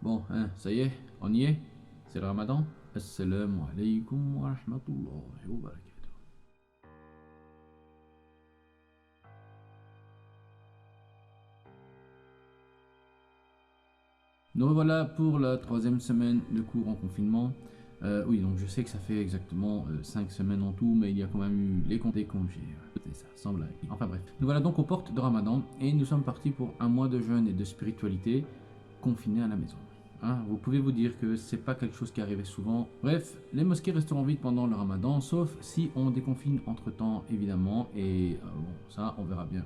Bon, hein, ça y est, on y est. C'est le ramadan. Assalamu alaikum wa rahmatullahi wa barakatuh. Nous revoilà pour la troisième semaine de cours en confinement. Oui, donc je sais que ça fait exactement 5 semaines en tout, mais il y a quand même eu les congés. C'est ça, sans blague. Enfin bref. Nous voilà donc aux portes de Ramadan et nous sommes partis pour un mois de jeûne et de spiritualité confinés à la maison. Hein, vous pouvez vous dire que c'est pas quelque chose qui arrivait souvent. Bref, les mosquées resteront vides pendant le Ramadan, sauf si on déconfine entre temps, évidemment, et bon, ça, on verra bien.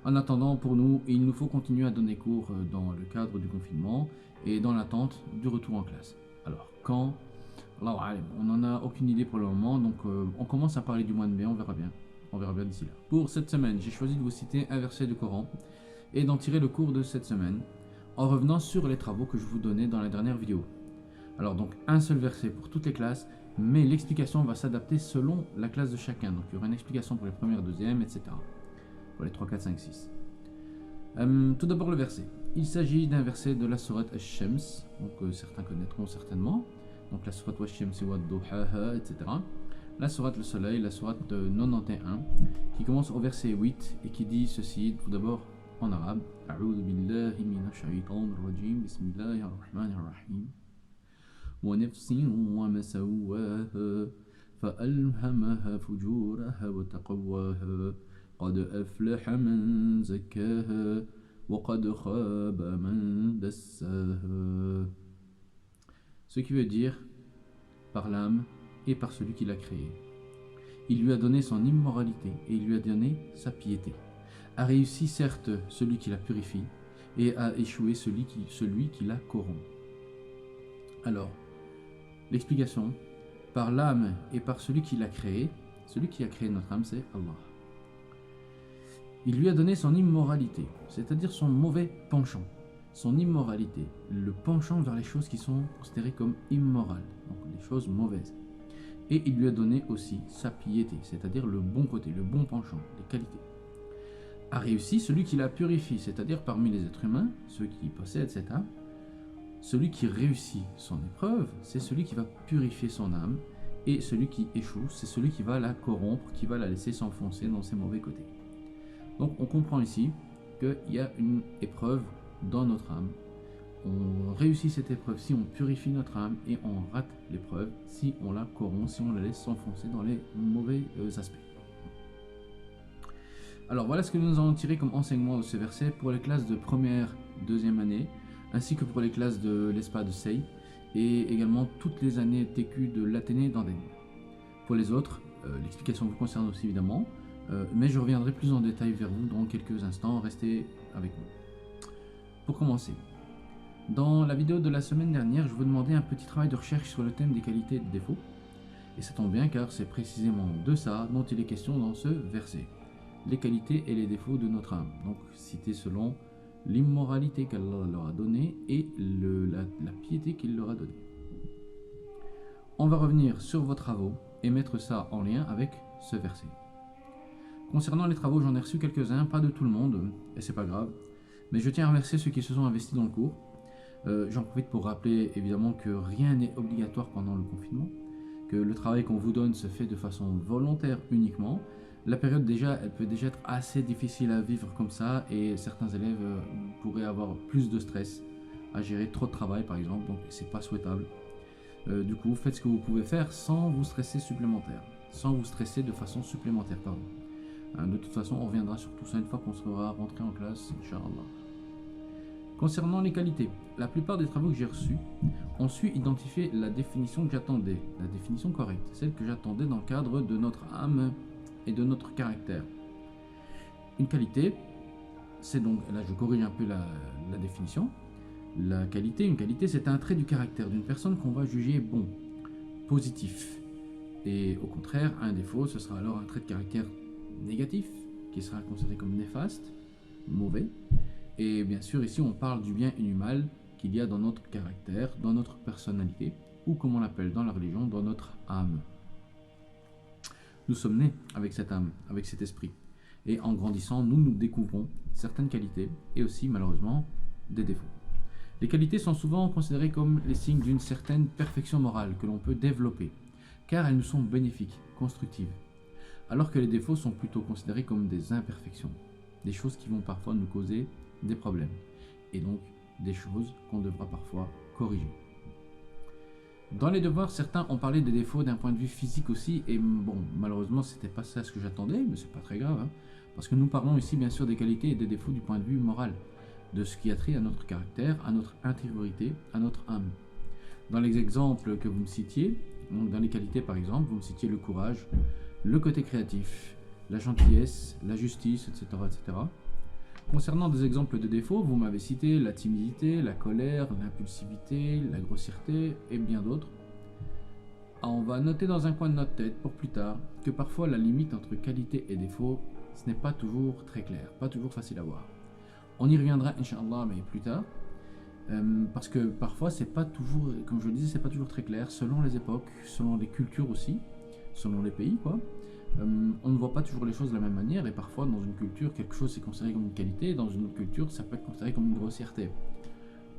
En attendant, pour nous, il nous faut continuer à donner cours dans le cadre du confinement et dans l'attente du retour en classe. Alors, quand? On n'en a aucune idée pour le moment, donc on commence à parler du mois de mai, on verra bien. On verra bien d'ici là. Pour cette semaine, j'ai choisi de vous citer un verset du Coran et d'en tirer le cours de cette semaine, en revenant sur les travaux que je vous donnais dans la dernière vidéo. Alors donc un seul verset pour toutes les classes, mais l'explication va s'adapter selon la classe de chacun. Donc il y aura une explication pour les premières, deuxièmes, etc. Pour les 3, 4, 5, 6. Tout d'abord le verset. Il s'agit d'un verset de la sourate Ash-Shams, donc certains connaîtront certainement. Donc la sourate Wash-Shams wa Duhaha, etc. La sourate le soleil, la sourate 91, qui commence au verset 8 et qui dit ceci, tout d'abord en arabe. A'udhu billahi minash shaytanir rajim, bismillahir rahmanir rahim. Wa nafsin wa ma sawwaha, فألهمها فجورها وتقواها قد أفلح من زكاها وقد خاب من دساها. Ce qui veut dire par l'âme et par celui qui l'a créé. Il lui a donné son immoralité et il lui a donné sa piété. A réussi certes celui qui la purifie et a échoué celui qui la corrompt. Alors, l'explication, par l'âme et par celui qui l'a créé, celui qui a créé notre âme, c'est Allah. Il lui a donné son immoralité, c'est-à-dire son mauvais penchant. Son immoralité, le penchant vers les choses qui sont considérées comme immorales, donc les choses mauvaises. Et il lui a donné aussi sa piété, c'est-à-dire le bon côté, le bon penchant, les qualités. A réussi celui qui la purifie, c'est-à-dire parmi les êtres humains, ceux qui possèdent cette âme, celui qui réussit son épreuve, c'est celui qui va purifier son âme, et celui qui échoue, c'est celui qui va la corrompre, qui va la laisser s'enfoncer dans ses mauvais côtés. Donc on comprend ici qu'il y a une épreuve dans notre âme. On réussit cette épreuve si on purifie notre âme, et on rate l'épreuve si on la corrompt, si on la laisse s'enfoncer dans les mauvais aspects. Alors voilà ce que nous avons tiré comme enseignement de ce verset pour les classes de première, deuxième année, ainsi que pour les classes de l'ESPA de Sey, et également toutes les années TQ de l'Athénée d'Andenne. Pour les autres, l'explication vous concerne aussi évidemment, mais je reviendrai plus en détail vers vous dans quelques instants, restez avec nous. Pour commencer, dans la vidéo de la semaine dernière, je vous demandais un petit travail de recherche sur le thème des qualités et des défauts, et ça tombe bien car c'est précisément de ça dont il est question dans ce verset. Les qualités et les défauts de notre âme, donc cités selon l'immoralité qu'Allah leur a donnée et la piété qu'il leur a donnée. On va revenir sur vos travaux et mettre ça en lien avec ce verset. Concernant les travaux, j'en ai reçu quelques-uns, pas de tout le monde, et c'est pas grave, mais je tiens à remercier ceux qui se sont investis dans le cours. J'en profite pour rappeler évidemment que rien n'est obligatoire pendant le confinement, que le travail qu'on vous donne se fait de façon volontaire uniquement. La période déjà, elle peut déjà être assez difficile à vivre comme ça, et certains élèves pourraient avoir plus de stress à gérer trop de travail par exemple, donc c'est pas souhaitable. Du coup, faites ce que vous pouvez faire sans vous stresser de façon supplémentaire, pardon. De toute façon, on reviendra sur tout ça une fois qu'on sera rentré en classe, Inch'Allah. Concernant les qualités, la plupart des travaux que j'ai reçus ont su identifier la définition que j'attendais, la définition correcte, celle que j'attendais dans le cadre de notre âme et de notre caractère. Une qualité, c'est donc, là je corrige un peu la définition, une qualité c'est un trait du caractère d'une personne qu'on va juger bon, positif. Et au contraire, un défaut, ce sera alors un trait de caractère négatif, qui sera considéré comme néfaste, mauvais. Et bien sûr, ici on parle du bien et du mal qu'il y a dans notre caractère, dans notre personnalité, ou comme on l'appelle dans la religion, dans notre âme. Nous sommes nés avec cette âme, avec cet esprit. Et en grandissant, nous découvrons certaines qualités et aussi malheureusement des défauts. Les qualités sont souvent considérées comme les signes d'une certaine perfection morale que l'on peut développer, car elles nous sont bénéfiques, constructives, alors que les défauts sont plutôt considérés comme des imperfections, des choses qui vont parfois nous causer des problèmes, et donc des choses qu'on devra parfois corriger. Dans les devoirs, certains ont parlé des défauts d'un point de vue physique aussi, et bon, malheureusement, c'était pas ça ce que j'attendais, mais c'est pas très grave, hein, parce que nous parlons ici bien sûr des qualités et des défauts du point de vue moral, de ce qui a trait à notre caractère, à notre intégrité, à notre âme. Dans les exemples que vous me citiez, donc dans les qualités par exemple, vous me citiez le courage, le côté créatif, la gentillesse, la justice, etc., etc. Concernant des exemples de défauts, vous m'avez cité la timidité, la colère, l'impulsivité, la grossièreté et bien d'autres. On va noter dans un coin de notre tête pour plus tard que parfois la limite entre qualité et défaut, ce n'est pas toujours très clair, pas toujours facile à voir. On y reviendra, Inch'Allah, mais plus tard. Parce que parfois, c'est pas toujours, comme je le disais, c'est pas toujours très clair, selon les époques, selon les cultures aussi, selon les pays, quoi. On ne voit pas toujours les choses de la même manière, et parfois, dans une culture, quelque chose est considéré comme une qualité, et dans une autre culture, ça peut être considéré comme une grossièreté.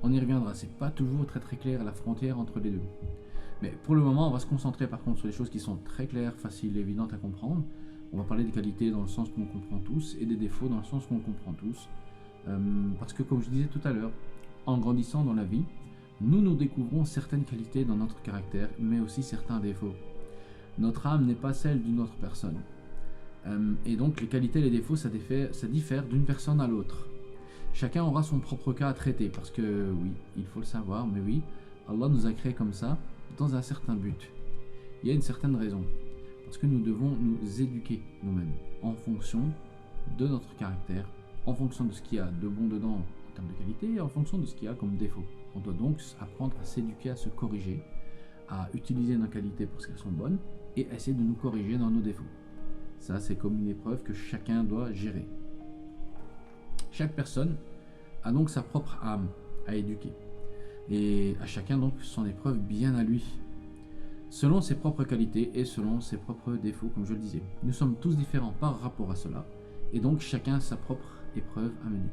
On y reviendra, c'est pas toujours très très clair à la frontière entre les deux. Mais pour le moment, on va se concentrer par contre sur les choses qui sont très claires, faciles et évidentes à comprendre. On va parler des qualités dans le sens qu'on comprend tous, et des défauts dans le sens qu'on comprend tous. Parce que comme je disais tout à l'heure, en grandissant dans la vie, nous découvrons certaines qualités dans notre caractère, mais aussi certains défauts. Notre âme n'est pas celle d'une autre personne. Et donc les qualités et les défauts, ça diffère d'une personne à l'autre. Chacun aura son propre cas à traiter, parce que oui, il faut le savoir, mais oui, Allah nous a créés comme ça, dans un certain but. Il y a une certaine raison. Parce que nous devons nous éduquer nous-mêmes, en fonction de notre caractère, en fonction de ce qu'il y a de bon dedans en termes de qualité et en fonction de ce qu'il y a comme défaut. On doit donc apprendre à s'éduquer, à se corriger, à utiliser nos qualités parce qu'elles sont bonnes et à essayer de nous corriger dans nos défauts. Ça, c'est comme une épreuve que chacun doit gérer. Chaque personne a donc sa propre âme à éduquer et à chacun donc son épreuve bien à lui, selon ses propres qualités et selon ses propres défauts, comme je le disais. Nous sommes tous différents par rapport à cela et donc chacun sa propre épreuve à mener.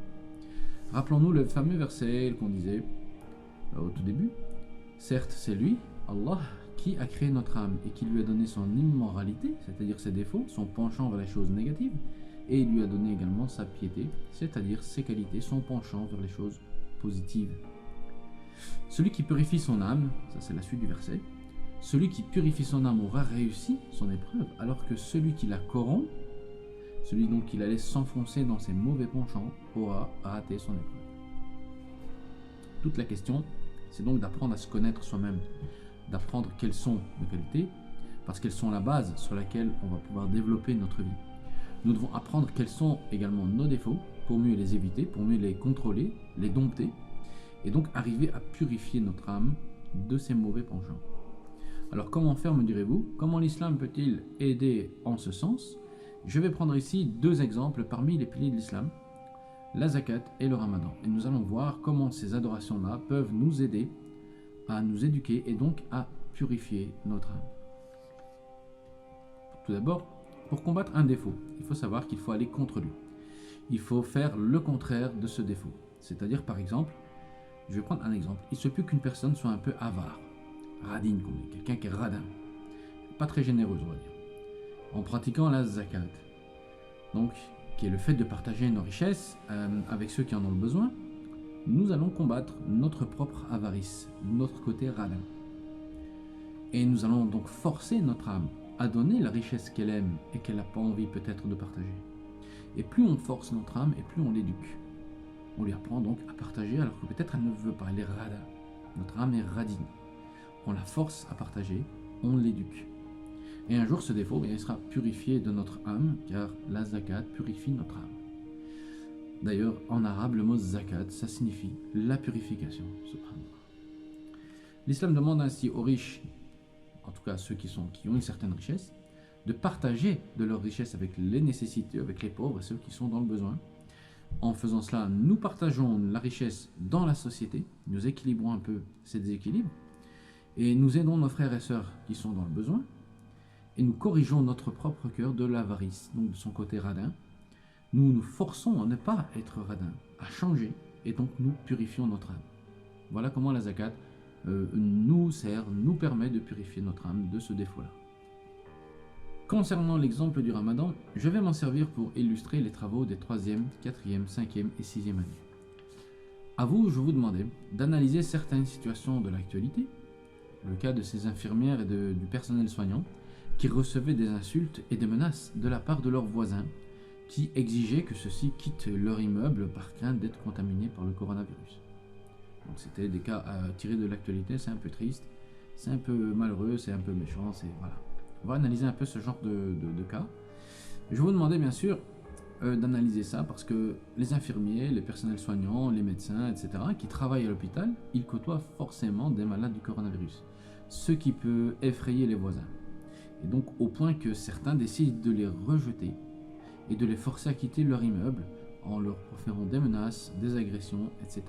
Rappelons-nous le fameux verset qu'on disait au tout début. Certes, c'est lui, Allah, qui a créé notre âme et qui lui a donné son immoralité, c'est-à-dire ses défauts, son penchant vers les choses négatives, et il lui a donné également sa piété, c'est-à-dire ses qualités, son penchant vers les choses positives. Celui qui purifie son âme, ça c'est la suite du verset, celui qui purifie son âme aura réussi son épreuve, alors que celui qui la corrompt, celui donc qui la laisse s'enfoncer dans ses mauvais penchants, aura raté son épreuve. Toute la question, c'est donc d'apprendre à se connaître soi-même, d'apprendre quelles sont nos qualités, parce qu'elles sont la base sur laquelle on va pouvoir développer notre vie. Nous devons apprendre quels sont également nos défauts, pour mieux les éviter, pour mieux les contrôler, les dompter, et donc arriver à purifier notre âme de ces mauvais penchants. Alors comment faire, me direz-vous? Comment l'islam peut-il aider en ce sens? Je vais prendre ici deux exemples parmi les piliers de l'islam, la zakat et le ramadan. Et nous allons voir comment ces adorations-là peuvent nous aider à nous éduquer et donc à purifier notre âme. Tout d'abord, pour combattre un défaut, il faut savoir qu'il faut aller contre lui. Il faut faire le contraire de ce défaut. C'est-à-dire, par exemple, je vais prendre un exemple. Il se peut qu'une personne soit un peu avare, radine, quelqu'un qui est radin, pas très généreuse, on va dire, en pratiquant la zakat, donc qui est le fait de partager nos richesses avec ceux qui en ont le besoin. Nous allons combattre notre propre avarice, notre côté radin. Et nous allons donc forcer notre âme à donner la richesse qu'elle aime et qu'elle n'a pas envie peut-être de partager. Et plus on force notre âme et plus on l'éduque. On lui apprend donc à partager alors que peut-être elle ne veut pas, elle est radin. Notre âme est radine. On la force à partager, on l'éduque. Et un jour ce défaut, il sera purifié de notre âme, car la zakat purifie notre âme. D'ailleurs, en arabe, le mot zakat, ça signifie la purification. L'islam demande ainsi aux riches, en tout cas ceux qui ont une certaine richesse, de partager de leur richesse avec les nécessités, avec les pauvres et ceux qui sont dans le besoin. En faisant cela, nous partageons la richesse dans la société, nous équilibrons un peu ces déséquilibres, et nous aidons nos frères et sœurs qui sont dans le besoin, et nous corrigeons notre propre cœur de l'avarice, donc de son côté radin. Nous nous forçons à ne pas être radin, à changer, et donc nous purifions notre âme. Voilà comment la zakat nous sert, nous permet de purifier notre âme de ce défaut-là. Concernant l'exemple du ramadan, je vais m'en servir pour illustrer les travaux des 3e, 4e, 5e et 6e années. À vous, je vous demandais d'analyser certaines situations de l'actualité, le cas de ces infirmières et du personnel soignant qui recevaient des insultes et des menaces de la part de leurs voisins qui exigeaient que ceux-ci quittent leur immeuble par crainte d'être contaminés par le coronavirus. Donc c'était des cas tirés de l'actualité, c'est un peu triste, c'est un peu malheureux, c'est un peu méchant, c'est voilà. On va analyser un peu ce genre de cas. Je vous demandais bien sûr d'analyser ça parce que les infirmiers, les personnels soignants, les médecins, etc., qui travaillent à l'hôpital, ils côtoient forcément des malades du coronavirus, ce qui peut effrayer les voisins. Et donc au point que certains décident de les rejeter et de les forcer à quitter leur immeuble en leur proférant des menaces, des agressions, etc.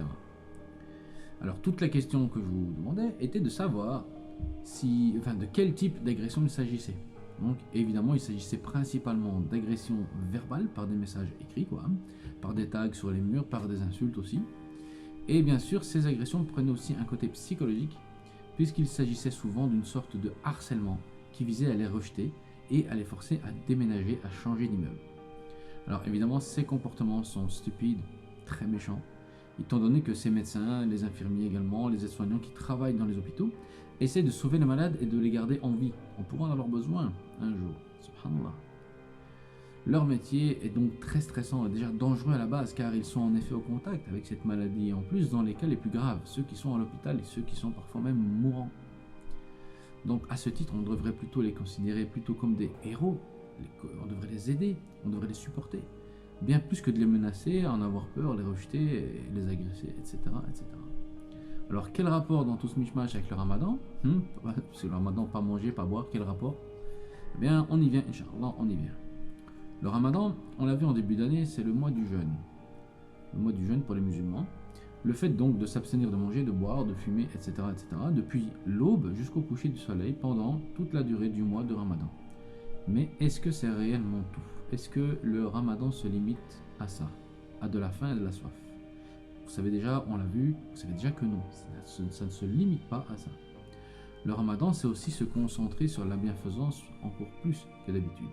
Alors toute la question que je vous demandais était de savoir de quel type d'agression il s'agissait. Donc évidemment il s'agissait principalement d'agressions verbales par des messages écrits, par des tags sur les murs, par des insultes aussi. Et bien sûr ces agressions prenaient aussi un côté psychologique puisqu'il s'agissait souvent d'une sorte de harcèlement qui visait à les rejeter et à les forcer à déménager, à changer d'immeuble. Alors évidemment ces comportements sont stupides, très méchants, étant donné que ces médecins, les infirmiers également, les aides-soignants qui travaillent dans les hôpitaux essaient de sauver les malades et de les garder en vie. On pourra en avoir besoin un jour, subhanallah. Leur métier est donc très stressant et déjà dangereux à la base car ils sont en effet au contact avec cette maladie, en plus dans les cas les plus graves, ceux qui sont à l'hôpital et ceux qui sont parfois même mourants. Donc à ce titre, on devrait plutôt les considérer plutôt comme des héros, on devrait les aider, on devrait les supporter, bien plus que de les menacer, en avoir peur, les rejeter, les agresser, etc., etc. Alors quel rapport dans tout ce mishmash avec le ramadan Parce que le ramadan, pas manger, pas boire, quel rapport? Eh bien on y vient, Inch'Allah, on y vient. Le ramadan, on l'a vu en début d'année, c'est le mois du jeûne. Le mois du jeûne pour les musulmans. Le fait donc de s'abstenir de manger, de boire, de fumer, etc., etc., depuis l'aube jusqu'au coucher du soleil pendant toute la durée du mois de ramadan. Mais est-ce que c'est réellement tout? Est-ce que le ramadan se limite à ça, à de la faim et de la soif? Vous savez déjà, on l'a vu, vous savez déjà que non, ça ne se limite pas à ça. Le ramadan, c'est aussi se concentrer sur la bienfaisance encore plus que d'habitude.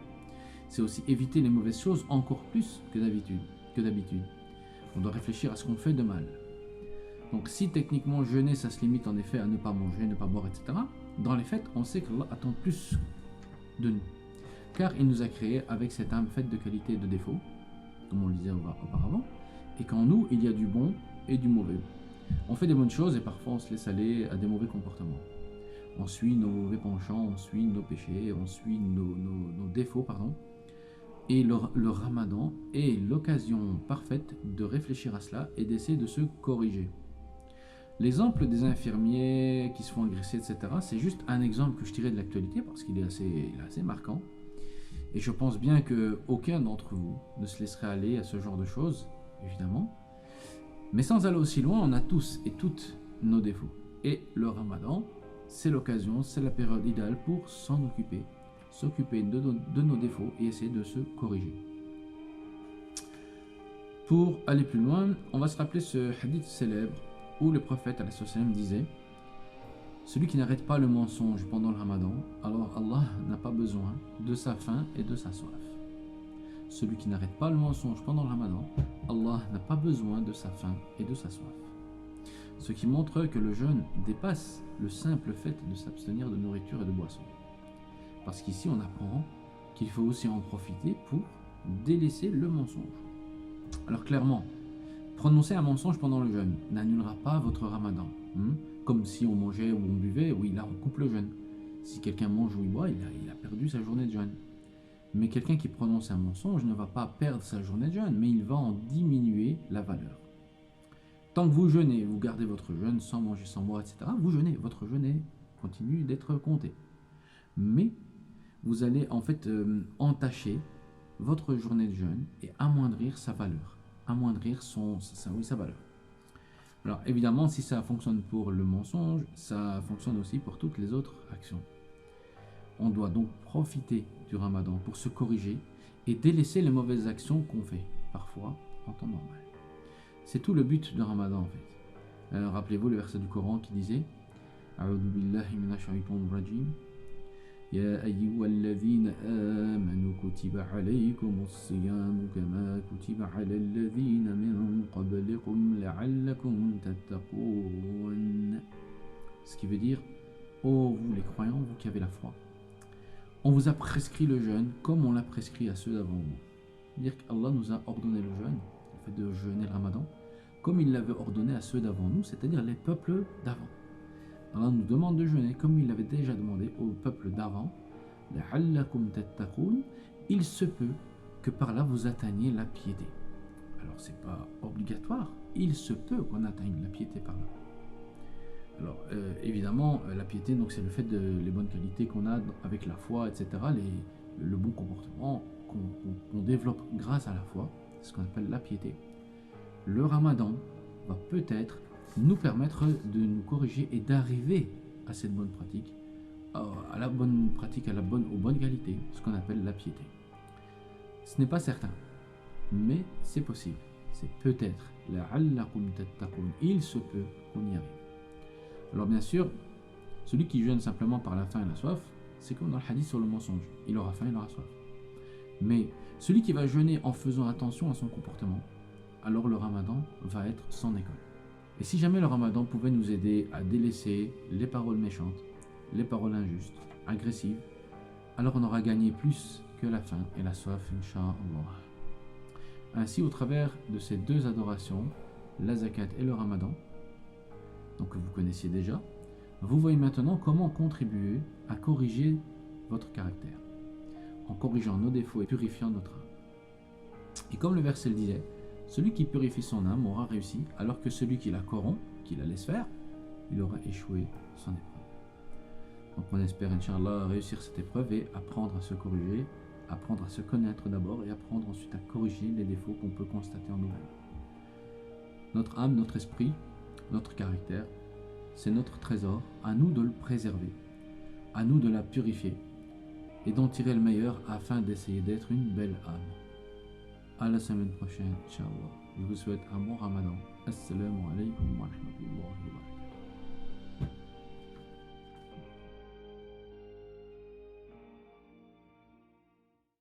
C'est aussi éviter les mauvaises choses encore plus que d'habitude. On doit réfléchir à ce qu'on fait de mal. Donc si techniquement jeûner, ça se limite en effet à ne pas manger, ne pas boire, etc., dans les faits, on sait qu'Allah attend plus de nous. Car il nous a créés avec cette âme faite de qualité et de défauts, comme on le disait auparavant, et qu'en nous, il y a du bon et du mauvais. On fait des bonnes choses et parfois on se laisse aller à des mauvais comportements. On suit nos mauvais penchants, on suit nos péchés, on suit nos défauts, Et le ramadan est l'occasion parfaite de réfléchir à cela et d'essayer de se corriger. L'exemple des infirmiers qui se font agresser, etc., c'est juste un exemple que je tirais de l'actualité parce qu'il est assez marquant. Et je pense bien qu'aucun d'entre vous ne se laisserait aller à ce genre de choses, évidemment. Mais sans aller aussi loin, on a tous et toutes nos défauts. Et le ramadan, c'est l'occasion, c'est la période idéale pour s'en occuper, s'occuper de nos défauts et essayer de se corriger. Pour aller plus loin, on va se rappeler ce hadith célèbre où le prophète disait « Celui qui n'arrête pas le mensonge pendant le ramadan, alors Allah n'a pas besoin de sa faim et de sa soif. » Celui qui n'arrête pas le mensonge pendant le ramadan, Allah n'a pas besoin de sa faim et de sa soif. Ce qui montre que le jeûne dépasse le simple fait de s'abstenir de nourriture et de boissons. Parce qu'ici on apprend qu'il faut aussi en profiter pour délaisser le mensonge. Alors clairement, prononcer un mensonge pendant le jeûne n'annulera pas votre ramadan. Comme si on mangeait ou on buvait, oui là on coupe le jeûne. Si quelqu'un mange ou il boit, il a perdu sa journée de jeûne. Mais quelqu'un qui prononce un mensonge ne va pas perdre sa journée de jeûne, mais il va en diminuer la valeur. Tant que vous jeûnez, vous gardez votre jeûne sans manger, sans boire, etc. Vous jeûnez, votre jeûne continue d'être compté. Mais vous allez en fait entacher votre journée de jeûne et amoindrir sa valeur, amoindrir sa valeur. Alors évidemment, si ça fonctionne pour le mensonge, ça fonctionne aussi pour toutes les autres actions. On doit donc profiter du ramadan pour se corriger et délaisser les mauvaises actions qu'on fait, parfois en temps normal. C'est tout le but du ramadan en fait. Rappelez-vous le verset du Coran qui disait A'udhu billahi minash shaitanir rajim يا أيها الذين آمنوا كتب عليكم الصيام كما كتب على الذين من قبلكم لعلكم تتقون. Ce qui veut dire, ô vous les croyants, vous qui avez la foi, on vous a prescrit le jeûne comme on l'a prescrit à ceux d'avant vous. C'est-à-dire qu'Allah nous a ordonné le jeûne, le fait de jeûner le ramadan, comme il l'avait ordonné à ceux d'avant nous, c'est-à-dire les peuples d'avant. Allah nous demande de jeûner comme il l'avait déjà demandé au peuple d'avant. Il se peut que par là vous atteigniez la piété. Alors c'est pas obligatoire, il se peut qu'on atteigne la piété par là. Alors évidemment la piété, donc c'est le fait de les bonnes qualités qu'on a avec la foi, etc. Le bon comportement qu'on développe grâce à la foi, c'est ce qu'on appelle la piété. Le ramadan va peut-être nous permettre de nous corriger et d'arriver à cette bonne pratique, à la bonne pratique, aux bonnes qualités, ce qu'on appelle la piété. Ce n'est pas certain, mais c'est possible. C'est peut-être, il se peut qu'on y arrive. Alors bien sûr, celui qui jeûne simplement par la faim et la soif, c'est comme dans le hadith sur le mensonge. Il aura faim, il aura soif. Mais celui qui va jeûner en faisant attention à son comportement, alors le ramadan va être sans école. Et si jamais le ramadan pouvait nous aider à délaisser les paroles méchantes, les paroles injustes, agressives, alors on aura gagné plus que la faim et la soif, incha'Allah. Ainsi, au travers de ces deux adorations, la zakat et le ramadan, donc que vous connaissiez déjà, vous voyez maintenant comment contribuer à corriger votre caractère, en corrigeant nos défauts et purifiant notre âme. Et comme le verset le disait, celui qui purifie son âme aura réussi, alors que celui qui la corrompt, qui la laisse faire, il aura échoué son épreuve. Donc on espère, Inch'Allah, réussir cette épreuve et apprendre à se corriger, apprendre à se connaître d'abord et apprendre ensuite à corriger les défauts qu'on peut constater en nous-mêmes. Notre âme, notre esprit, notre caractère, c'est notre trésor, à nous de le préserver, à nous de la purifier et d'en tirer le meilleur afin d'essayer d'être une belle âme. À la semaine prochaine, Inch'Allah. Je vous souhaite un bon ramadan. Assalamu alaikum wa rahmatullahi wa barakatuh.